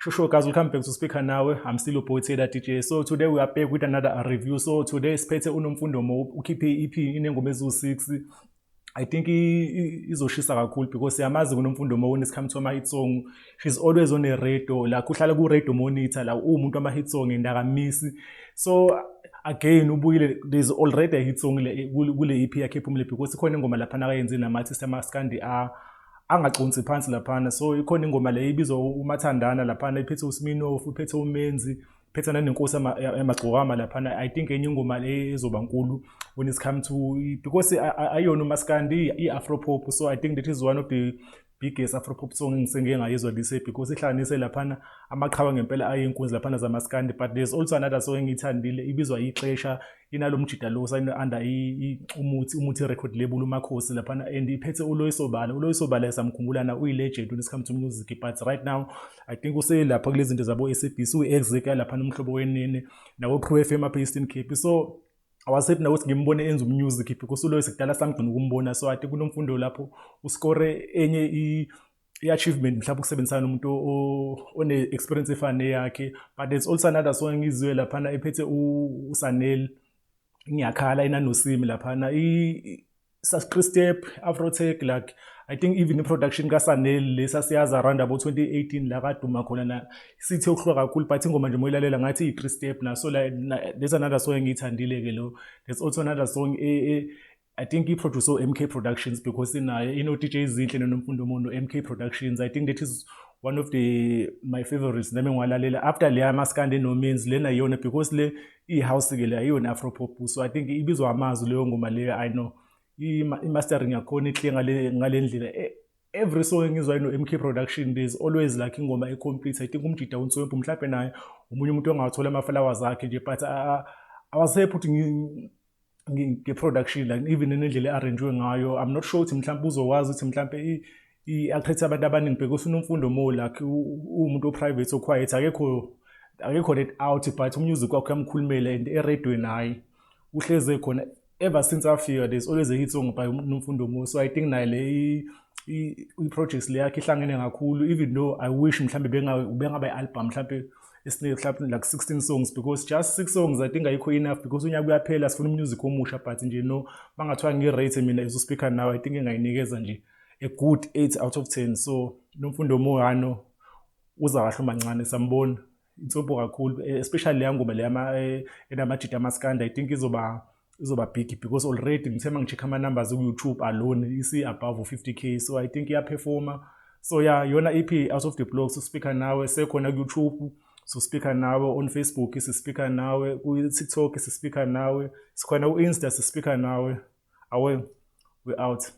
Shosho guys, welcome back to Speaker Now. I'm still your boy Taylor DJ. So today we are back with another review. So today siphethe uNomfundo Mo ukhiphe EP inengoma ezu6. I think izoshisa kakhulu because siyamazi kuNomfundo Mo when it's come to ama hit song. She's always on a radio. La kuhlala ku radio monitor la umuntu ama hit song endakamisi. So again ubuyile there's already a hit song kule EP yakhe ephumile because ikhona ingoma lapha akayenze nama-artist amaskandi angaqonsi phansi laphana. So ikhona ingoma le ibizwa uMathandana laphana iphethe uSminoff iphethe uMenzi iphethe nanenkosi emagcokama laphana. I think enye ingoma le ezoba nkulu when it's come to because ayona uMaskandi i-Afro pop. So I think that is one of the biggest Afro pop song engisenge ngayizwa lise because ihlanganise laphana amaqhawe ngempela ayinkunzi laphana zamaskandi. But there's also another song engithandile ibizwa ixesha inalo mjida lo under umuthi record label uMakhosi laphana and iphethe uLoyisobala esamkhumbula na uyi-legend when it comes to music. But right now I think uselapha kulezi zinto zabo SABC uExeka laphana umhlobo wenene nawo Pro FM apha Eastern Cape. So I was happy ukuthi ngimbone enza music because uLoyiso kudala samgcina ukumbona. So I think uNomfundo lapho uscore enye i-achievement mhlawumbe ukusebenzisana nomuntu one experience efane yakhe. But there's also another song engizwe laphana ephethe uSanel ngiyakhala inanosimi laphana i-step Afrotech. Like I think even production kaSanel lesasiyaza around about 2018 la kaduma khona na sithi okuhluka kakhulu. But ingoma nje moyilalela ngathi i3 step na. So like there's another song engithandile ke lo. There's also another song I think he produce MK Productions because DJ Zinhle noNomfundo Mo MK Productions. I think that is one of my favorites nami ngiwalalela after le amaskandi no means lena yona because le i-house ke le ayona Afro pop. So I think ibizwa amazwi leyo ngoma le I know i-mastering yakhona ihle ngale ndlela. Every song engizwa ino MK Production there's always like ingoma e-complete. I think umjida uNswempu mhlawumbe naye umunye umuntu ongathola ama-flowers akhe nje. But I was happy ukuthi nge-production like even nendlela arrangewe ngayo. I'm not sure ukuthi mhlawumbe uzokwazi ukuthi mhlawumbe i-attract abantu abaningi because uNomfundo Mo like umuntu o-private o-quiet akekho let out. But umusic wakhe uyamkhulumela and eradweni naye uhleze khona. Ever since afika there's always a hit song by Nomfundo Mo. So I think naye le i-projects le yakhe ihlangene kakhulu even though I wish mhlawumbe bengaba i-album mhlawumbe mhlawumbe like 16 songs because just 6 songs I think ayikho enough because unyaka uyaphela sifuna music omusha. But nje no bangathiwa ngi-rate mina as uSpeaker Now I think engayinikeza nje a good 8 out of 10. So Nomfundo Mo hano uza kahle mancane sambona insopo kakhulu especially le ngoma le enamajida amaskandi. I think izoba big because already ngithema ngicheck ama numbers ku YouTube alone isi above 50k. So I think iyaperforma. So yeah yona EP Out of the Blocks Speaker Now sekhona ku YouTube. So Speaker Now on Facebook is Speaker Now, ku TikTok is Speaker Now, sikhona ku Insta is Speaker Now. We out.